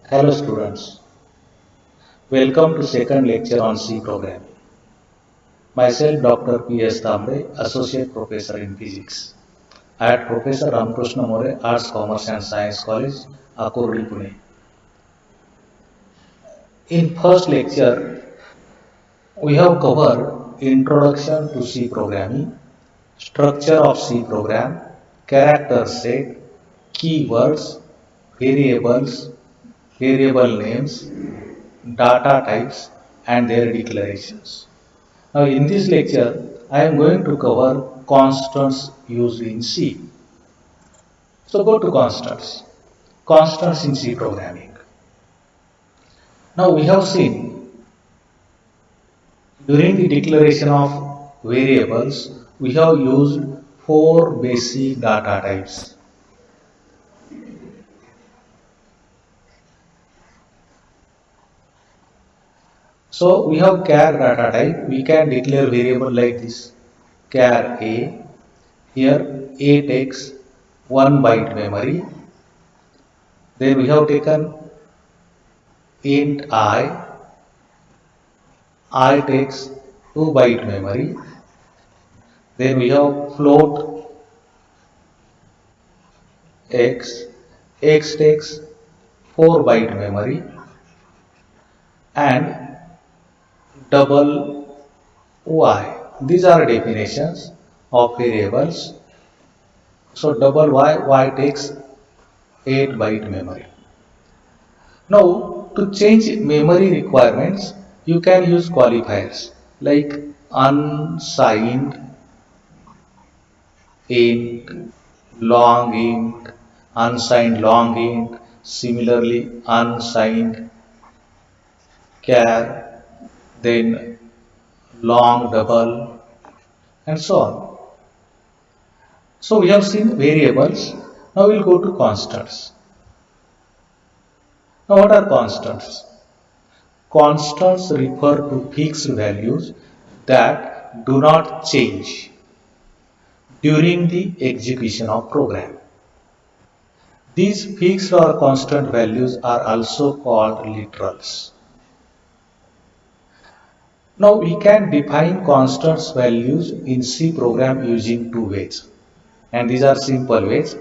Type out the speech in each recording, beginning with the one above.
Hello students, welcome to second lecture on C programming. Myself Dr. P.S. Tambre, Associate Professor in Physics at Professor Ramakrishna More Arts, Commerce and Science College, Akurdi, Pune. In first lecture, we have covered Introduction to C programming, structure of C program, character set, keywords, variables, variable names, data types and their declarations. Now in this lecture, I am going to cover constants used in C. So go to constants. Constants in C programming. Now we have seen during the declaration of variables, we have used four basic data types. So we have char data type. We can declare variable like this. Char A. Here A takes 1 byte memory. Then we have taken int I takes 2 byte memory. Then we have float x takes 4 byte memory and double y. These are definitions of variables. So double y takes 8 byte memory. Now to change memory requirements, you can use qualifiers like unsigned int, long int, unsigned long int, similarly unsigned char, then long double, and so on. So we have seen variables. Now we'll go to constants. Now what are constants? Constants refer to fixed values that do not change during the execution of program. These fixed or constant values are also called literals. Now we can define constants values in C program using two ways, and these are simple ways.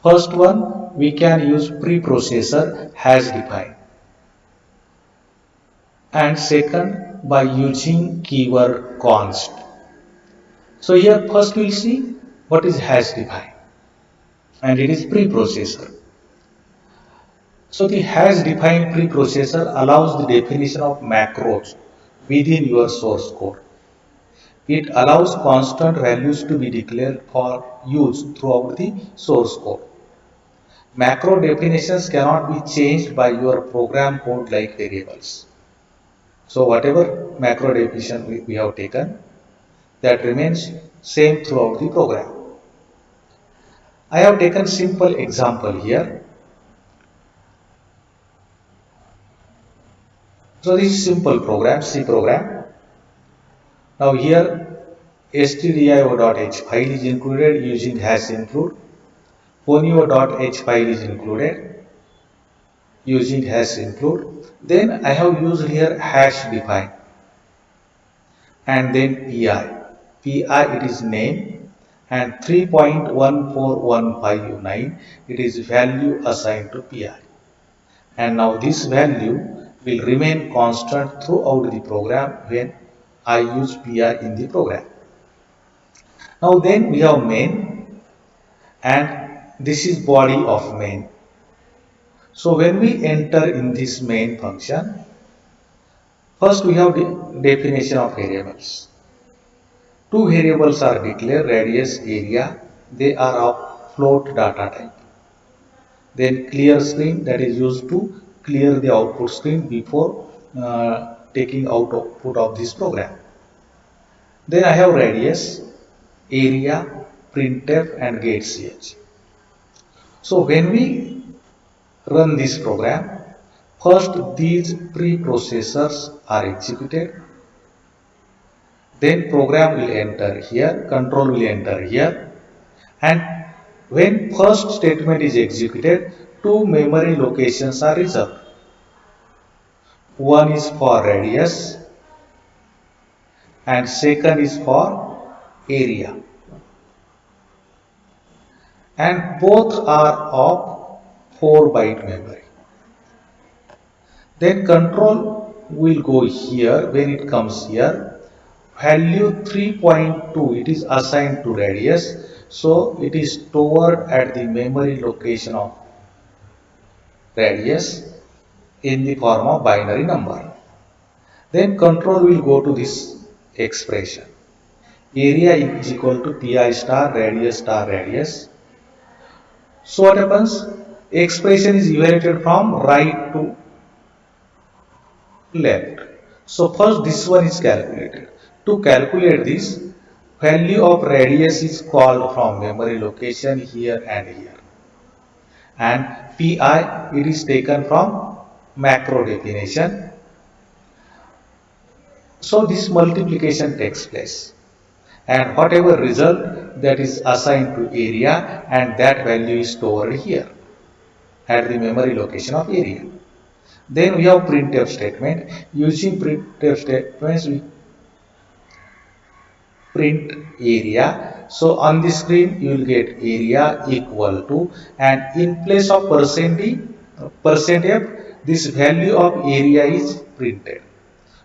First one, we can use preprocessor has defined, and second by using keyword const. So here first we'll see what is has defined, and it is preprocessor. So the has defined preprocessor allows the definition of macros within your source code. It allows constant values to be declared for use throughout the source code. Macro definitions cannot be changed by your program code like variables. So whatever macro definition we have taken, that remains same throughout the program. I have taken simple example here. So this is simple program, C program. Now here stdio.h file is included using hash include. Ponyo.h file is included using hash include. Then I have used here hash define and then pi it is name and 3.1415 it is value assigned to pi, and now this value will remain constant throughout the program when I use pi in the program. Now then we have main, and this is body of main. So when we enter in this main function, first we have the definition of variables. Two variables are declared, radius, area. They are of float data type. Then clear screen, that is used to clear the output screen before taking output of this program. Then I have radius, area, printf and getch. So when we run this program, first these preprocessors are executed, then program will enter here, control will enter here, and when first statement is executed, two memory locations are reserved. One is for radius and second is for area, and both are of 4-byte memory. Then control will go here. When it comes here, value 3.2 it is assigned to radius, so it is stored at the memory location of radius in the form of binary number. Then control will go to this expression. Area is equal to pi star radius. So what happens? Expression is evaluated from right to left. So first this one is calculated. To calculate this, value of radius is called from memory location here and here. And pi it is taken from macro definition. So this multiplication takes place. And whatever result that is assigned to area, and that value is stored here at the memory location of area. Then we have printf statement. Using printf statements we print area. So on the screen you will get area equal to, and in place of %f this value of area is printed.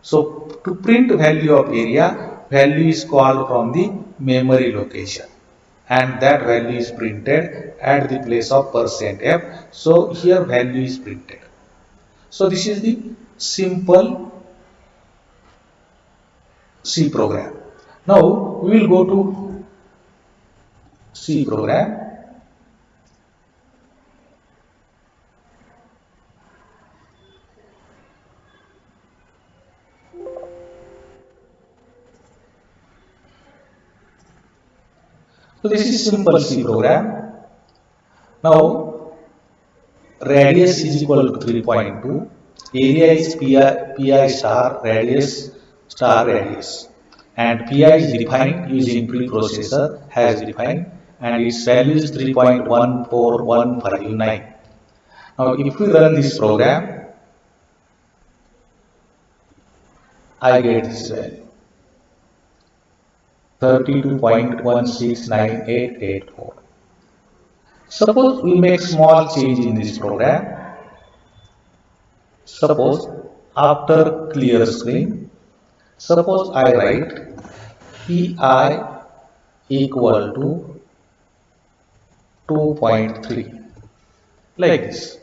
So to print value of area, value is called from the memory location, and that value is printed at the place of %f. So here value is printed. So this is the simple C program. Now we will go to C program. So this is simple C program. Now radius is equal to 3.2. Area is pi star radius, and pi is defined using preprocessor has defined, and its value is 3.14159. Now if we run this program, I get this value 32.169884. Suppose we make small change in this program. Suppose after clear screen, suppose I write pi equal to 2.3 like this,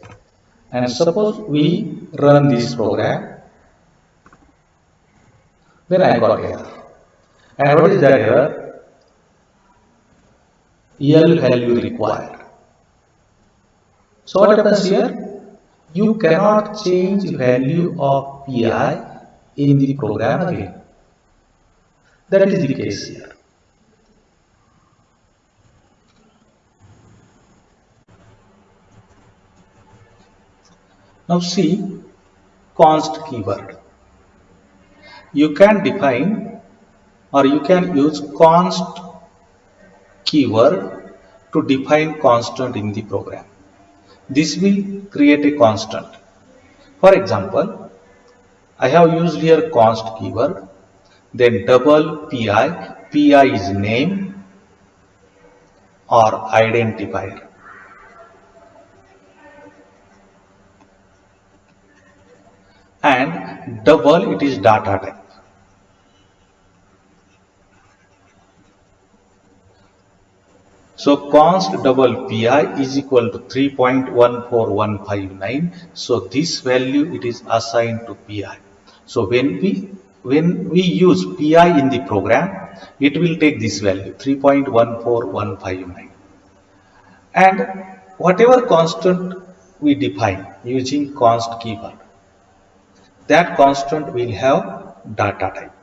and suppose we run this program, then I got error. And what is that error? L value required. So what happens here? You cannot change value of pi in the program again. That is the case here. Now see const keyword. You can define, or you can use const keyword to define constant in the program. This will create a constant. For example, I have used here const keyword, then double pi. Pi is name or identifier, and double it is data type. So const double pi is equal to 3.14159. So this value it is assigned to pi. So when we use pi in the program, it will take this value 3.14159. And whatever constant we define using const keyword, that constant will have data type.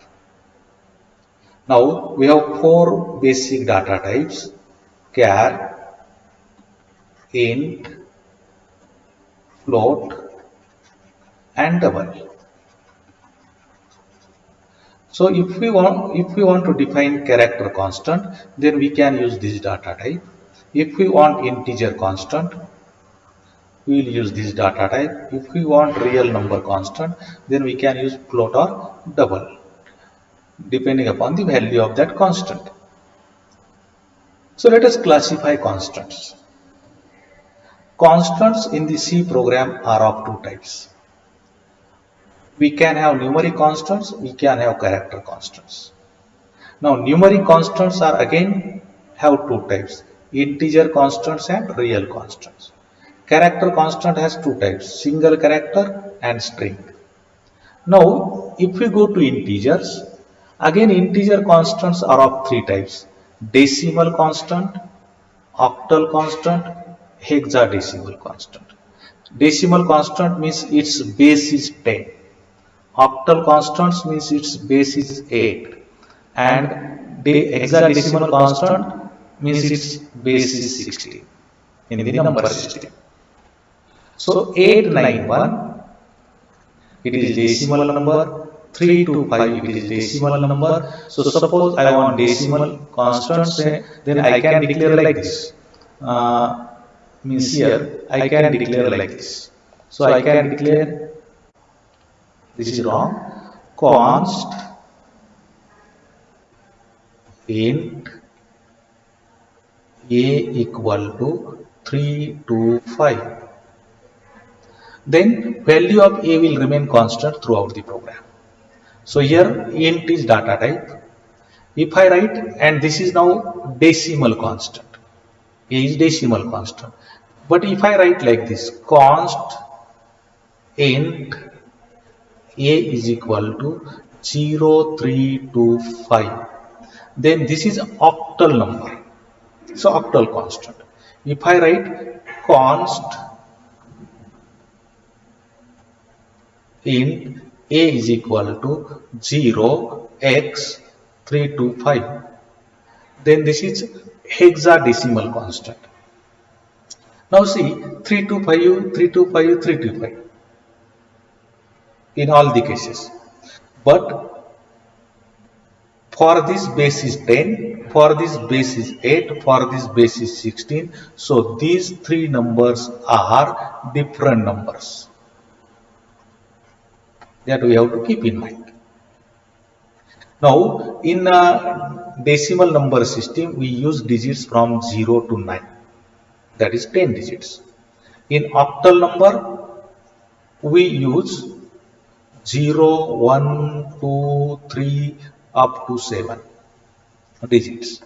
Now we have 4 basic data types: char, int, float, and double. So if we want to define character constant, then we can use this data type. If we want integer constant, we will use this data type. If we want real number constant, then we can use float or double, depending upon the value of that constant. So let us classify constants. Constants in the C program are of two types. We can have numeric constants, we can have character constants. Now numeric constants are again have two types, integer constants and real constants. Character constant has two types, single character and string. Now if we go to integers, again integer constants are of three types, decimal constant, octal constant, hexadecimal constant. Decimal constant means its base is 10. Octal constants means its base is 8. And hexadecimal constant means its base is 16 in the number system. So 891, it is decimal number. 325, it is decimal number. So suppose I want decimal constants, then I can declare like this. Means here I can declare like this. So I can declare, this is wrong, const int a equal to 325. Then value of a will remain constant throughout the program. So here int is data type. If I write, and this is now decimal constant, a is decimal constant. But if I write like this, const int a is equal to 0325, then this is octal number. So octal constant. If I write const int a is equal to 0x325, then this is hexadecimal constant. Now see 325, 325, 325 in all the cases. But for this base is 10, for this base is 8, for this base is 16. So these three numbers are different numbers. That we have to keep in mind. Now in a decimal number system, we use digits from 0 to 9. That is 10 digits. In octal number, we use 0, 1, 2, 3 up to 7 digits.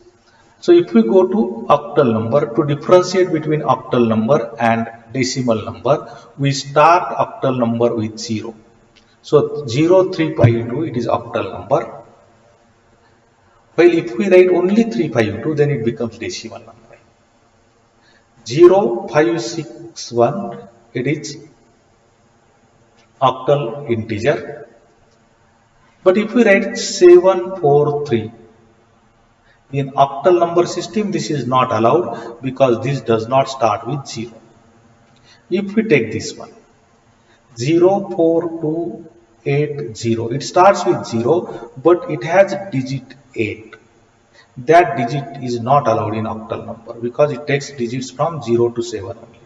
So if we go to octal number, to differentiate between octal number and decimal number, we start octal number with 0. So 0352, it is octal number. While if we write only 352, then it becomes decimal number. 0561, it is octal integer. But if we write 743, in octal number system, this is not allowed because this does not start with 0. If we take this one, 04280, it starts with 0, but it has digit 8. That digit is not allowed in octal number because it takes digits from 0 to 7 only.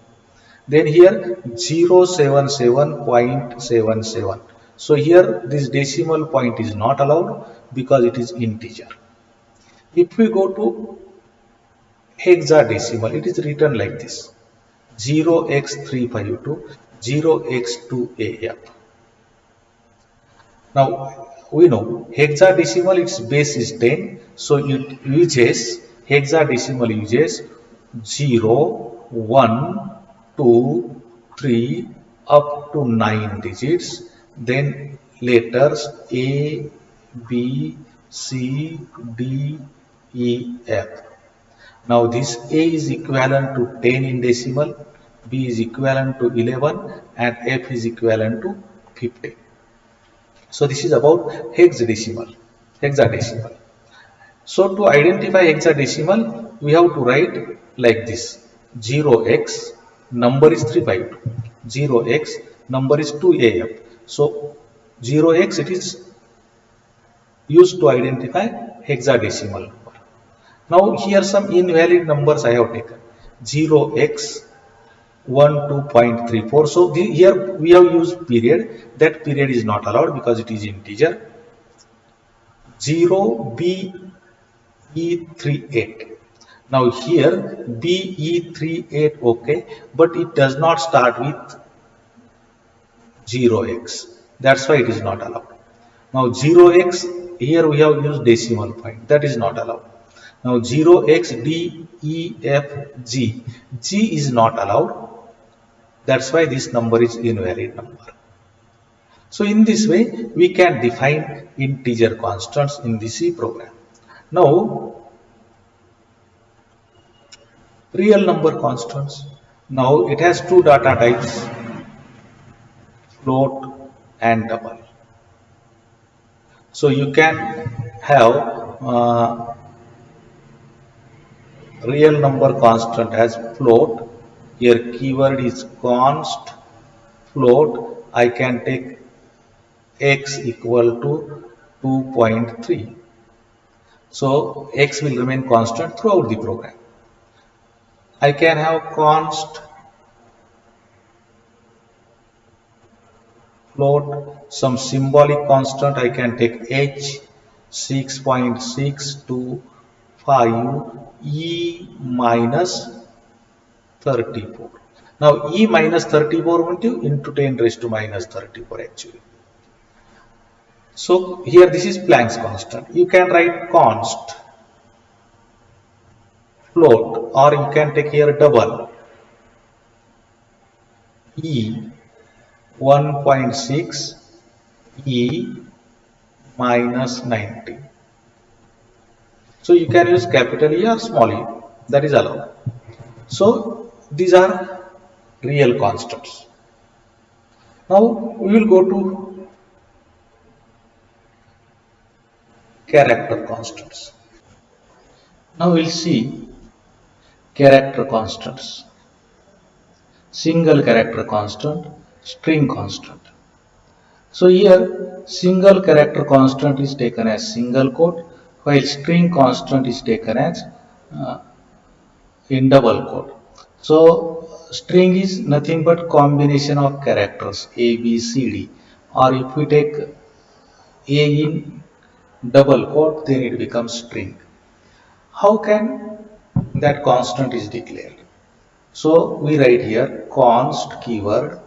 Then here 077.77. So here this decimal point is not allowed because it is integer. If we go to hexadecimal, it is written like this: 0x352, 0x2af. Now we know hexadecimal, its base is 10, so it uses hexadecimal uses 0, 1, 2, 3 up to 9 digits, then letters A, B, C, D, E, F. Now this A is equivalent to 10 in decimal, B is equivalent to 11, and F is equivalent to 50. So this is about hexadecimal. So to identify hexadecimal, we have to write like this: 0x, number is 352, 0x, number is 2af. So 0x, it is used to identify hexadecimal number. Now here some invalid numbers I have taken: 0x, 2.34. So here we have used period. That period is not allowed because it is integer. 0BE38. Now here BE38, okay, but it does not start with 0x. That's why it is not allowed. Now 0x, here we have used decimal point. That is not allowed. Now 0x D, E, F, G. G is not allowed. That's why this number is invalid number. So in this way, we can define integer constants in the C program. Now, real number constants. Now it has two data types, float and double. So you can have real number constant as float. Here keyword is const float. I can take x equal to 2.3. So x will remain constant throughout the program. I can have const float, some symbolic constant. I can take h 6.625 e minus 34. Now e minus 34 into 10 raised to minus 34 actually. So here this is Planck's constant. You can write const float, or you can take here double e 1.6 e minus 90. So you can use capital E or small e, that is allowed. So these are real constants. Now we will go to character constants. Now we will see character constants. Single character constant, string constant. So here single character constant is taken as single quote, while string constant is taken as in double quote. So string is nothing but combination of characters A, B, C, D, or if we take A in double quote, then it becomes string. How can that constant is declared? So we write here const keyword,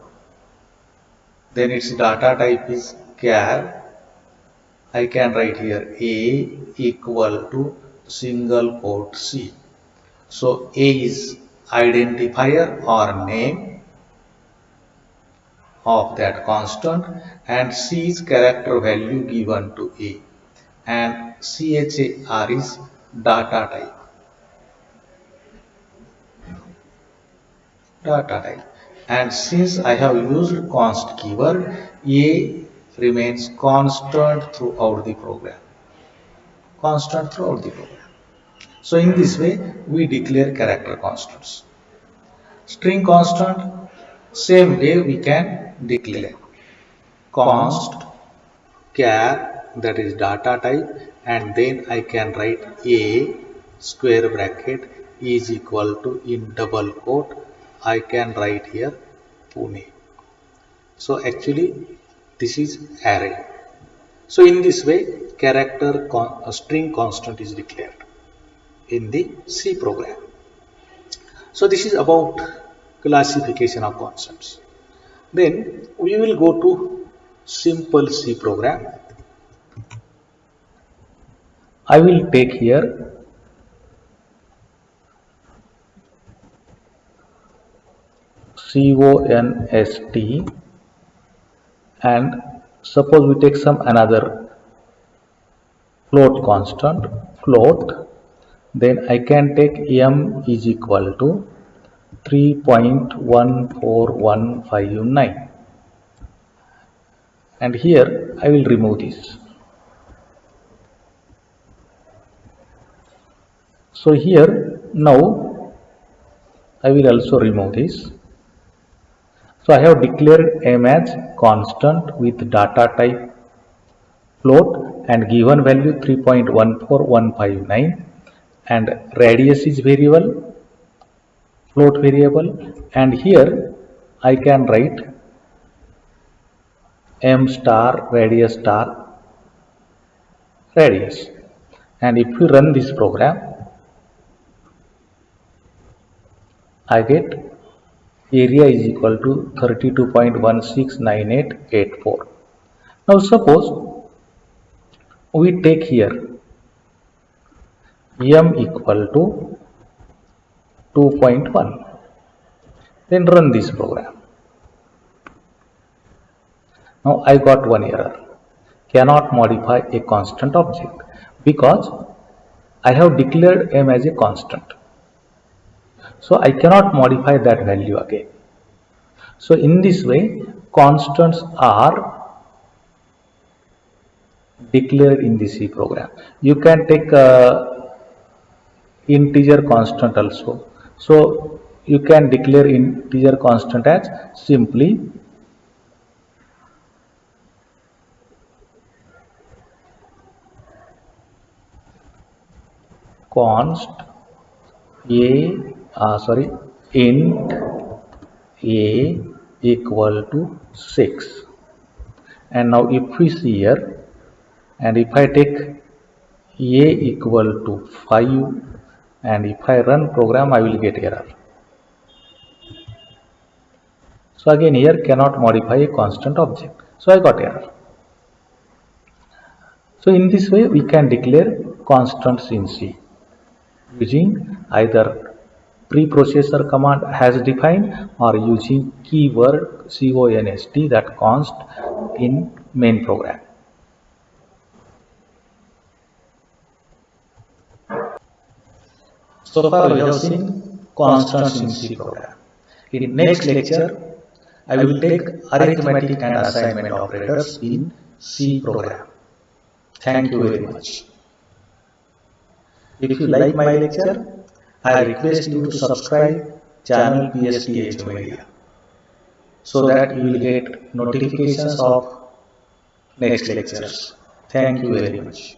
then its data type is char. I can write here A equal to single quote C. So A is identifier or name of that constant, and C is character value given to A, and char is data type. And since I have used const keyword, A remains constant throughout the program. So in this way we declare character constants. String constant, same way we can declare const char, that is data type, and then I can write A square bracket is equal to in double quote I can write here Pune. So actually this is array. So in this way string constant is declared in the C program. So this is about classification of constants. Then we will go to simple C program. I will take here const, and suppose we take some another float constant float, then I can take m is equal to 3.14159, and here I will remove this. So here now I will also remove this. So I have declared m as constant with data type float and given value 3.14159, and radius is variable float variable, and here I can write m star radius star radius, and if we run this program I get area is equal to 32.169884. Now suppose we take here m equal to 2.1, then run this program. Now I got one error, cannot modify a constant object, because I have declared m as a constant, so I cannot modify that value again. So in this way constants are declared in the C program. You can take integer constant also. So you can declare integer constant as simply const int a equal to 6. And now if we see here, and if I take a equal to 5, and if I run program I will get error. So again here cannot modify a constant object, so I got error. So in this way we can declare constants in C using either preprocessor command has defined or using keyword const, that const, in main program. So far we have seen constants in C program. In next lecture I will take arithmetic and assignment operators in C program. Thank you very much. If you like my lecture, I request you to subscribe channel PSTH Media so that you will get notifications of next lectures. Thank you very much.